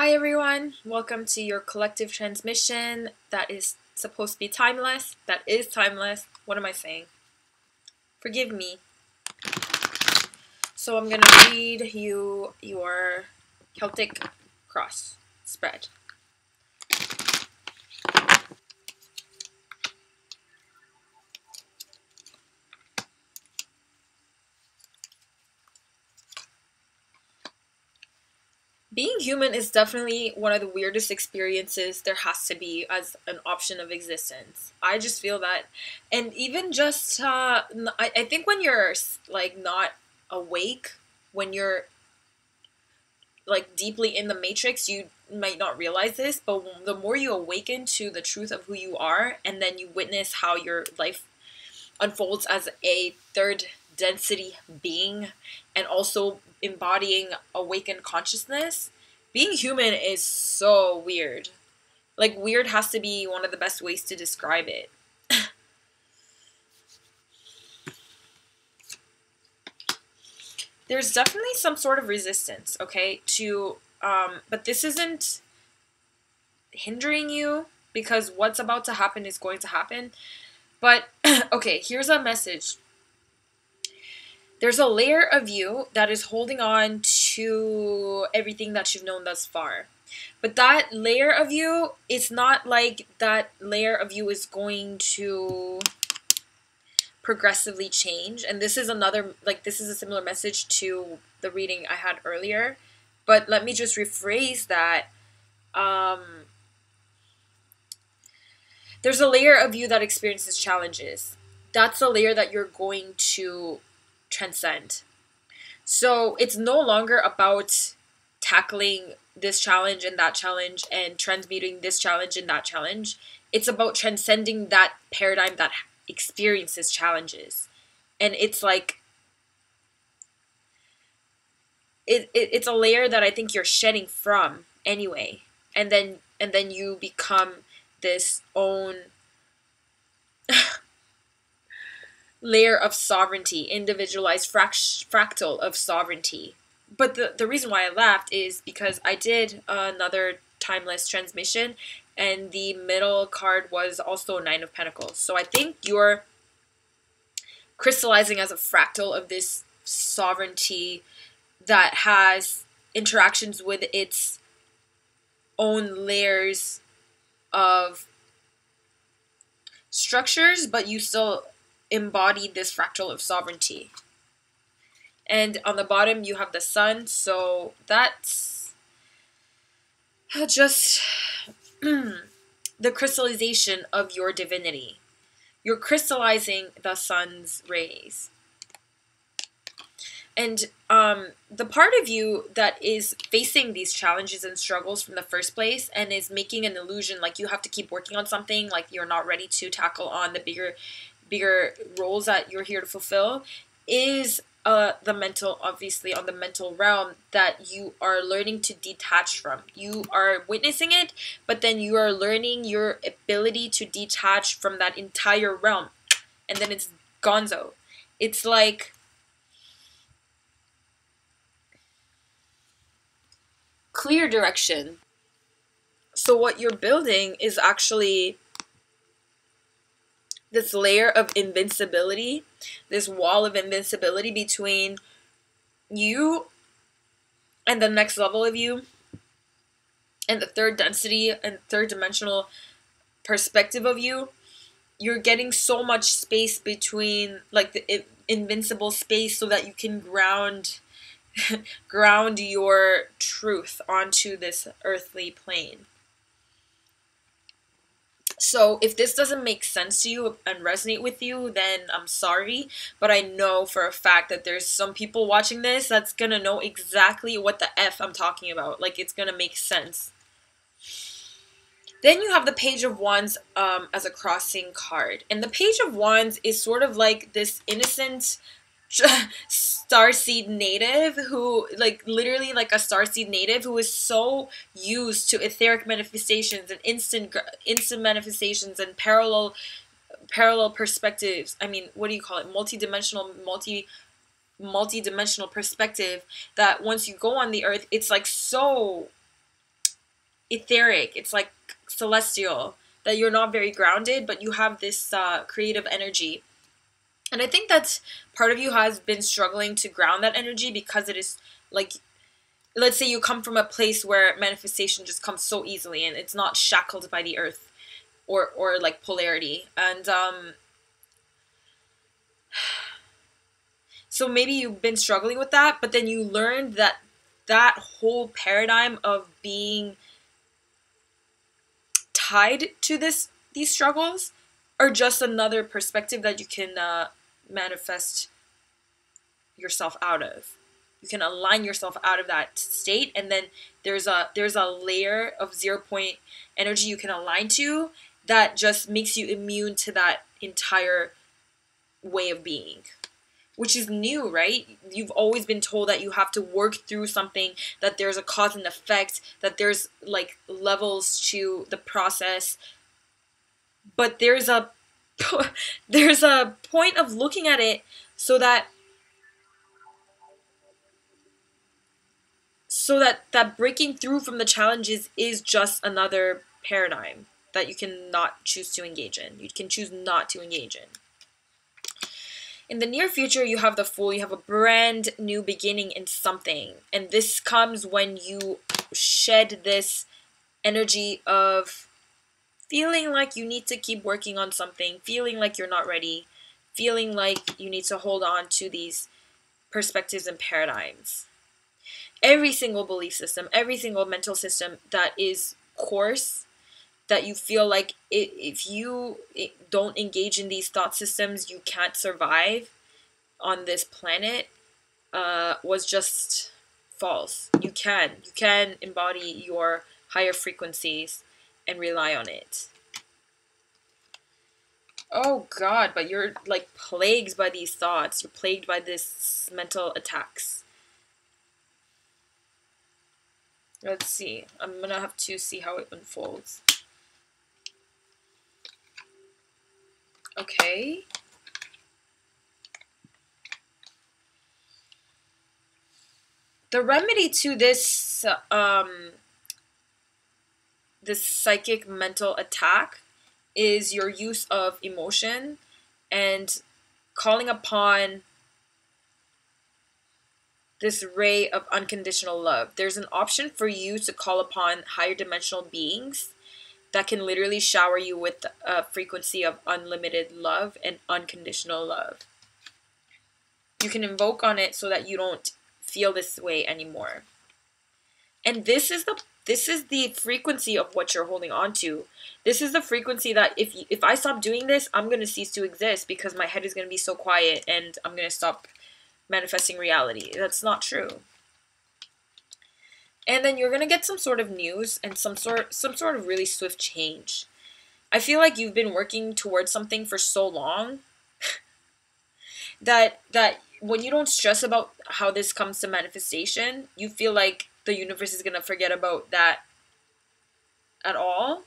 Hi everyone, welcome to your collective transmission that is supposed to be timeless, that is timeless. What am I saying? Forgive me. So I'm going to read you your Celtic cross spread. Being human is definitely one of the weirdest experiences there has to be as an option of existence. I just feel that. And even just, I think when you're like not awake, when you're like deeply in the matrix, you might not realize this, but the more you awaken to the truth of who you are, and then you witness how your life unfolds as a third density being and also embodying awakened consciousness, being human is so weird. Like, weird has to be one of the best ways to describe it. There's definitely some sort of resistance, okay, to but this isn't hindering you, because what's about to happen is going to happen. But okay, here's a message. There's a layer of you that is holding on to everything that you've known thus far. But that layer of you, it's not like that layer of you is going to progressively change. And this is another, like, this is a similar message to the reading I had earlier. But let me just rephrase that. There's a layer of you that experiences challenges. That's the layer that you're going to transcend. So it's no longer about tackling this challenge and that challenge and transmuting this challenge and that challenge. It's about transcending that paradigm that experiences challenges. And it's like, it's a layer that I think you're shedding from anyway. And then you become this own layer of sovereignty, individualized fractal of sovereignty. But the reason why I laughed is because I did another timeless transmission, and the middle card was also Nine of Pentacles. So I think you're crystallizing as a fractal of this sovereignty that has interactions with its own layers of structures, but you still embody this fractal of sovereignty. And on the bottom you have the sun, so that's just the crystallization of your divinity. You're crystallizing the sun's rays. And the part of you that is facing these challenges and struggles from the first place and is making an illusion like you have to keep working on something, like you're not ready to tackle on the bigger roles that you're here to fulfill, is the mental, obviously on the mental realm, that you are learning to detach from. You are witnessing it, but then you are learning your ability to detach from that entire realm, and then it's gonzo. It's like clear direction. So what you're building is actually this layer of invincibility, this wall of invincibility between you and the next level of you, and the third density and third dimensional perspective of you. You're getting so much space between, like, the invincible space, so that you can ground your truth onto this earthly plane. So if this doesn't make sense to you and resonate with you, then I'm sorry, but I know for a fact that there's some people watching this that's gonna know exactly what the F I'm talking about. Like, it's gonna make sense. Then you have the Page of Wands as a crossing card. And the Page of Wands is sort of like this innocent starseed native who, like, literally like a starseed native who is so used to etheric manifestations and instant manifestations and parallel perspectives. I mean, what do you call it? Multi-dimensional perspective, that once you go on the earth, it's like so etheric. It's like celestial, that you're not very grounded, but you have this creative energy. And I think that's part of you has been struggling to ground that energy, because it is like, let's say you come from a place where manifestation just comes so easily and it's not shackled by the earth or like polarity. And so maybe you've been struggling with that, but then you learned that that whole paradigm of being tied to these struggles are just another perspective that you can manifest yourself out of. You can align yourself out of that state, and then there's a layer of 0 point energy you can align to that just makes you immune to that entire way of being, which is new, right? You've always been told that you have to work through something, that there's a cause and effect, that there's like levels to the process, but there's a there's a point of looking at it so that that breaking through from the challenges is just another paradigm that you can not choose to engage in. You can choose not to engage in. In the near future, you have the Fool. You have a brand new beginning in something. And this comes when you shed this energy of feeling like you need to keep working on something, feeling like you're not ready, feeling like you need to hold on to these perspectives and paradigms. Every single belief system, every single mental system that is coarse, that you feel like if you don't engage in these thought systems, you can't survive on this planet, was just false. You can embody your higher frequencies and rely on it. Oh God, but you're like plagued by these thoughts. You're plagued by this mental attacks. Let's see. I'm gonna have to see how it unfolds. Okay. The remedy to this this psychic mental attack is your use of emotion and calling upon this ray of unconditional love. There's an option for you to call upon higher dimensional beings that can literally shower you with a frequency of unlimited love and unconditional love. You can invoke on it so that you don't feel this way anymore. And this is the frequency of what you're holding on to. This is the frequency that if I stop doing this, I'm going to cease to exist because my head is going to be so quiet and I'm going to stop manifesting reality. That's not true. And then you're going to get some sort of news and some sort of really swift change. I feel like you've been working towards something for so long that when you don't stress about how this comes to manifestation, you feel like the universe is going to forget about that at all.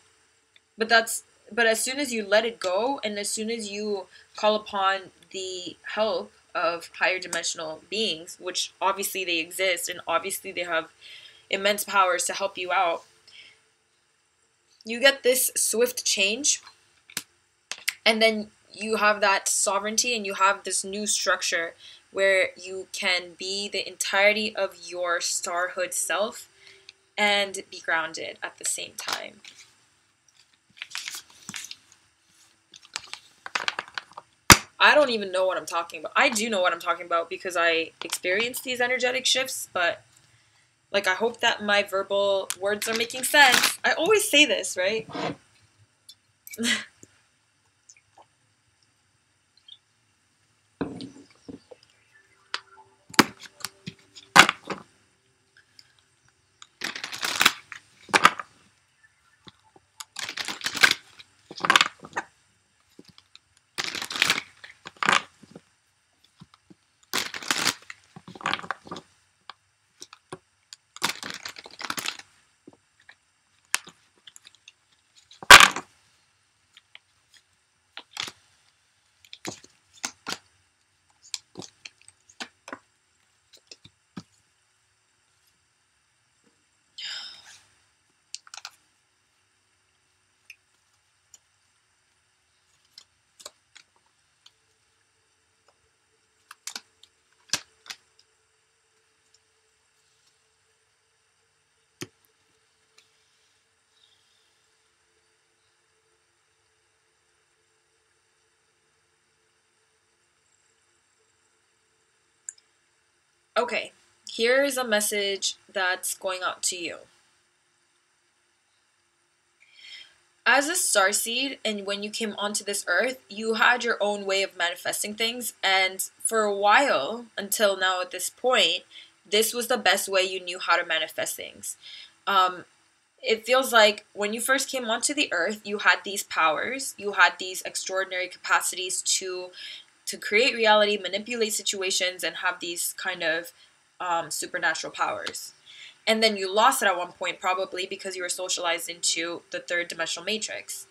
But as soon as you let it go and as soon as you call upon the help of higher dimensional beings, which obviously they exist and obviously they have immense powers to help you out, you get this swift change, and then you have that sovereignty and you have this new structure where you can be the entirety of your starhood self and be grounded at the same time. I don't even know what I'm talking about. I do know what I'm talking about because I experienced these energetic shifts, but like I hope that my verbal words are making sense. I always say this, right? Okay, here's a message that's going out to you. As a starseed, and when you came onto this earth, you had your own way of manifesting things, and for a while, until now at this point, this was the best way you knew how to manifest things. It feels like when you first came onto the earth, you had these powers, you had these extraordinary capacities to create reality, manipulate situations, and have these kind of supernatural powers. And then you lost it at one point, probably because you were socialized into the third dimensional matrix.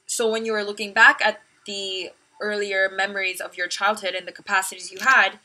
So when you were looking back at the earlier memories of your childhood and the capacities you had,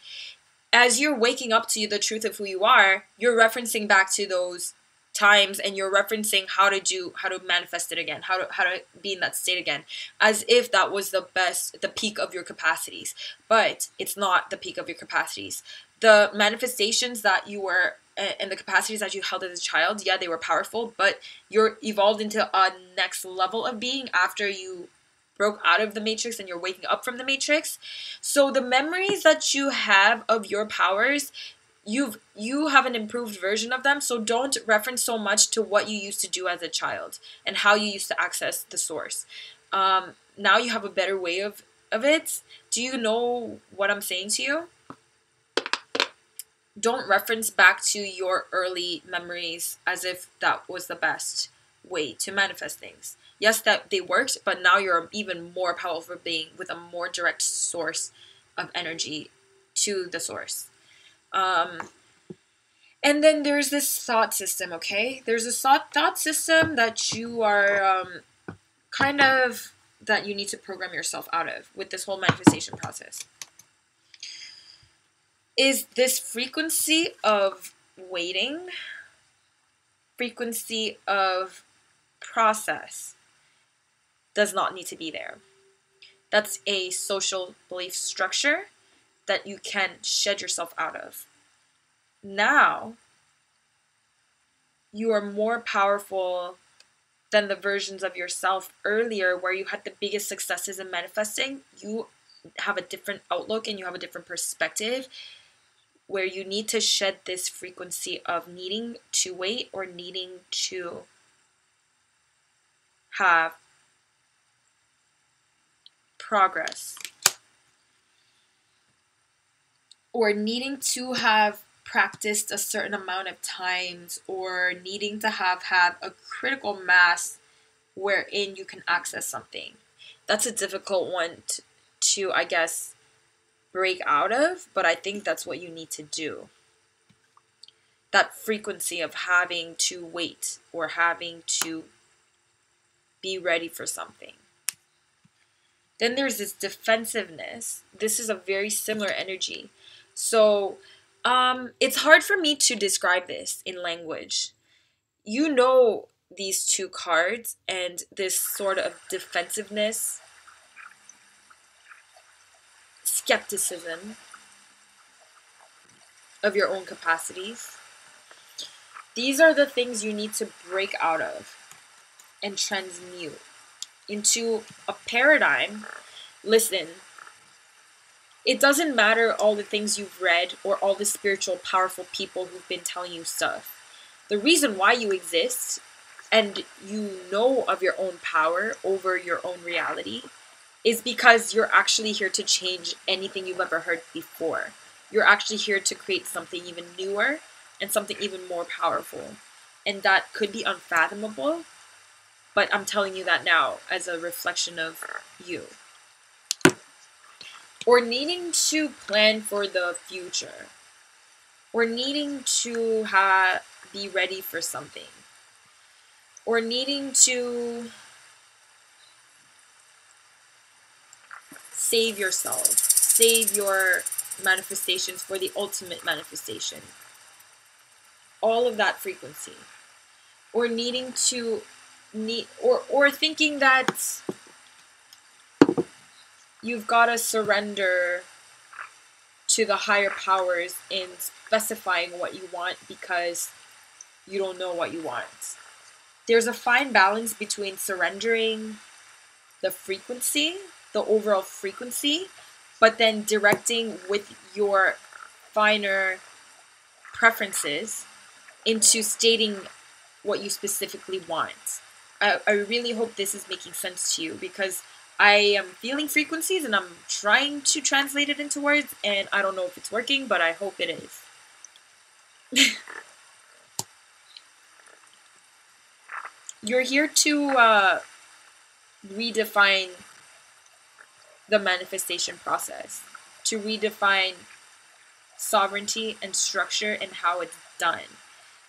as you're waking up to the truth of who you are, you're referencing back to those times, and you're referencing how to manifest it again, how to be in that state again, as if that was the peak of your capacities. But it's not the peak of your capacities. The manifestations that you were and the capacities that you held as a child, yeah, they were powerful, but you're evolved into a next level of being after you broke out of the matrix and you're waking up from the matrix. So the memories that you have of your powers, you have an improved version of them. So don't reference so much to what you used to do as a child and how you used to access the source. Now you have a better way of it. Do you know what I'm saying to you? Don't reference back to your early memories as if that was the best way to manifest things. Yes, that they worked, but now you're even more powerful being with a more direct source of energy to the source. And then there's this thought system, okay? There's a thought system that you are kind of, that you need to program yourself out of with this whole manifestation process. Is this frequency of waiting, frequency of process does not need to be there. That's a social belief structure that you can shed yourself out of. Now, you are more powerful than the versions of yourself earlier where you had the biggest successes in manifesting. You have a different outlook and you have a different perspective where you need to shed this frequency of needing to wait or needing to have progress or needing to have practiced a certain amount of times or needing to have had a critical mass wherein you can access something. That's a difficult one to I guess, break out of, but I think that's what you need to do. That frequency of having to wait or having to be ready for something. Then there's this defensiveness. This is a very similar energy. So it's hard for me to describe this in language. You know these two cards and this sort of defensiveness, skepticism of your own capacities. These are the things you need to break out of and transmute into a paradigm. Listen, it doesn't matter all the things you've read or all the spiritual, powerful people who've been telling you stuff. The reason why you exist and you know of your own power over your own reality is because you're actually here to change anything you've ever heard before. You're actually here to create something even newer and something even more powerful. And that could be unfathomable, but I'm telling you that now as a reflection of you. Or needing to plan for the future. Or needing to be ready for something. Or needing to save yourself. Save your manifestations for the ultimate manifestation. All of that frequency. Or needing to or thinking that you've got to surrender to the higher powers in specifying what you want because you don't know what you want. There's a fine balance between surrendering the frequency, the overall frequency, but then directing with your finer preferences into stating what you specifically want. I really hope this is making sense to you, because I am feeling frequencies and I'm trying to translate it into words, and I don't know if it's working, but I hope it is. You're here to redefine the manifestation process, to redefine sovereignty and structure and how it's done.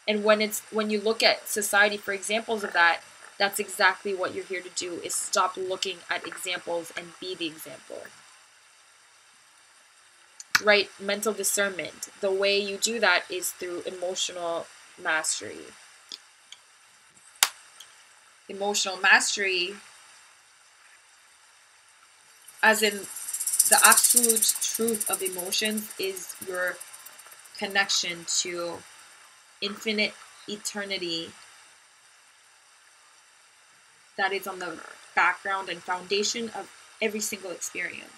And when you look at society for examples of that, that's exactly what you're here to do, is stop looking at examples and be the example. Right? Mental discernment. The way you do that is through emotional mastery. Emotional mastery, as in the absolute truth of emotions, is your connection to infinite eternity that is on the background and foundation of every single experience.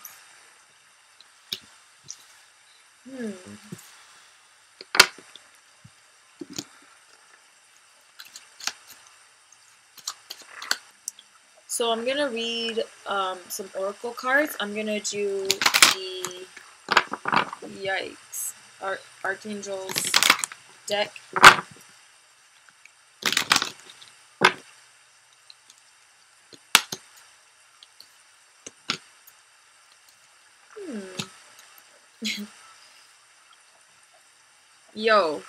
So I'm going to read some oracle cards. I'm going to do the Archangel's deck. Yo.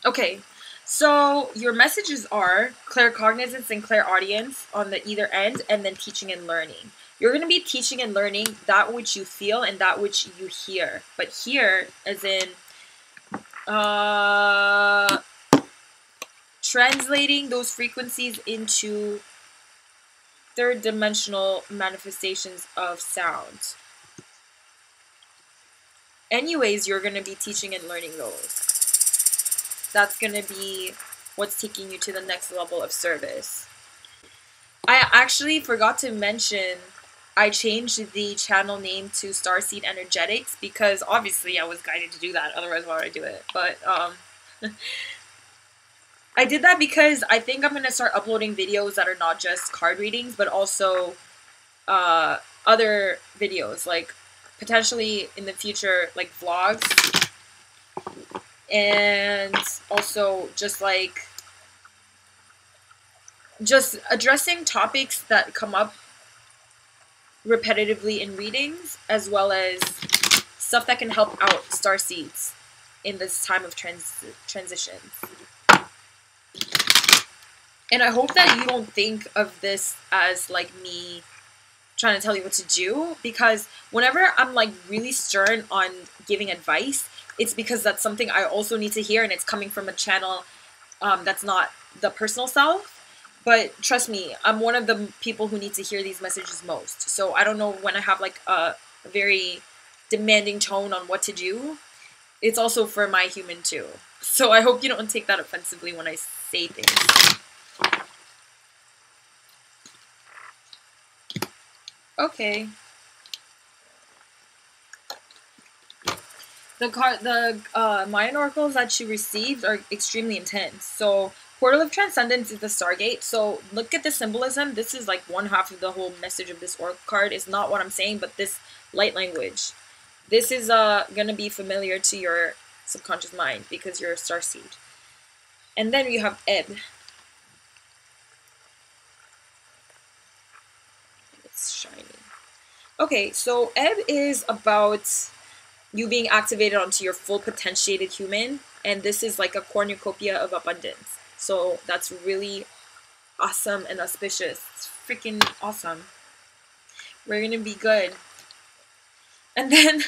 Okay. So your messages are claircognizance and clairaudience on the either end, and then teaching and learning. You're going to be teaching and learning that which you feel and that which you hear. But here, as in translating those frequencies into third dimensional manifestations of sound. Anyways, you're going to be teaching and learning those. That's going to be what's taking you to the next level of service. I actually forgot to mention, I changed the channel name to Starseed Energetics because obviously I was guided to do that. Otherwise, why would I do it? But I did that because I think I'm going to start uploading videos that are not just card readings, but also other videos, like potentially in the future, like vlogs. And also just addressing topics that come up repetitively in readings, as well as stuff that can help out starseeds in this time of transitions. And I hope that you don't think of this as like me trying to tell you what to do, because whenever I'm like really stern on giving advice, it's because that's something I also need to hear, and it's coming from a channel that's not the personal self. But trust me, I'm one of the people who need to hear these messages most. So I don't know, when I have like a very demanding tone on what to do, it's also for my human too. So I hope you don't take that offensively when I say things. Okay. The Mayan oracles that you received are extremely intense. So Portal of Transcendence is the Stargate. So look at the symbolism. This is like one half of the whole message of this oracle card. Is not what I'm saying, but this light language. This is going to be familiar to your subconscious mind because you're a starseed. And then you have Ebb. It's shiny. Okay, so Ebb is about you being activated onto your full potentiated human, and this is like a cornucopia of abundance. So that's really awesome and auspicious. It's freaking awesome. We're gonna be good. And then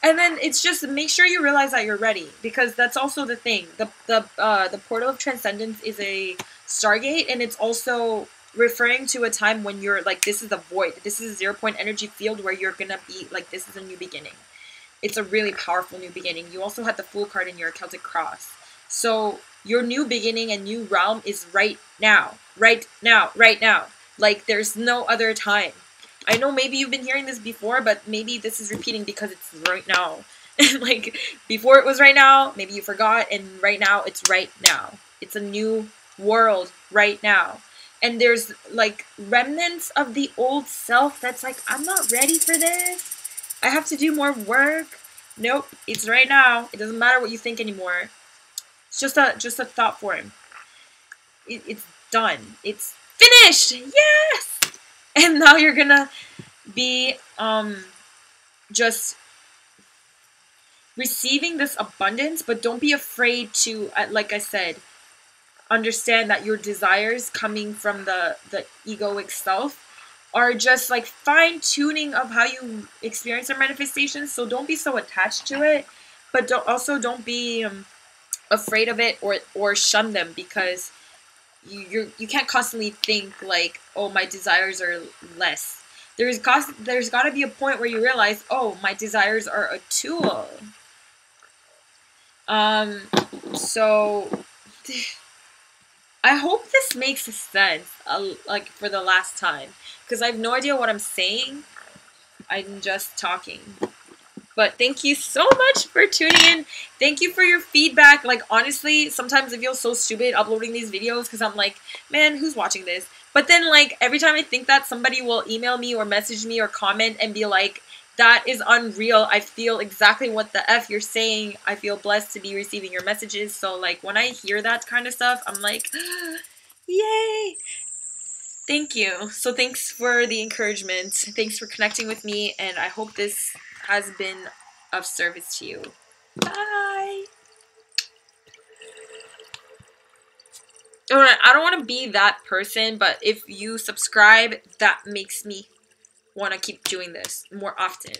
it's just make sure you realize that you're ready, because that's also the thing. The Portal of Transcendence is a Stargate, and it's also referring to a time when you're like, this is a void. This is a 0 point energy field where you're gonna be like, this is a new beginning. It's a really powerful new beginning. You also had the Fool card in your Celtic Cross. So your new beginning and new realm is right now. Right now. Right now. Like, there's no other time. I know maybe you've been hearing this before, but maybe this is repeating because it's right now. Like, before it was right now, maybe you forgot, and right now it's right now. It's a new world right now. And there's like remnants of the old self that's like, I'm not ready for this. I have to do more work. Nope, it's right now. It doesn't matter what you think anymore. It's just a thought form. It's done. It's finished. Yes. And now you're gonna be just receiving this abundance, but don't be afraid to, like I said, understand that your desires coming from the egoic self are just like fine-tuning of how you experience your manifestations. So don't be so attached to it, but don't be afraid of it or shun them, because you can't constantly think like, oh, my desires are less. There's got to be a point where you realize, oh, my desires are a tool. So I hope this makes sense, like for the last time, because I have no idea what I'm saying. I'm just talking. But thank you so much for tuning in. Thank you for your feedback. Like, honestly, sometimes I feel so stupid uploading these videos because I'm like, man, who's watching this? But then, like, every time I think that, somebody will email me or message me or comment and be like, that is unreal. I feel exactly what the F you're saying. I feel blessed to be receiving your messages. So, like, when I hear that kind of stuff, I'm like, yay. Thank you. So thanks for the encouragement. Thanks for connecting with me, and I hope this has been of service to you. Bye. I don't want to be that person, but if you subscribe, that makes me want to keep doing this more often.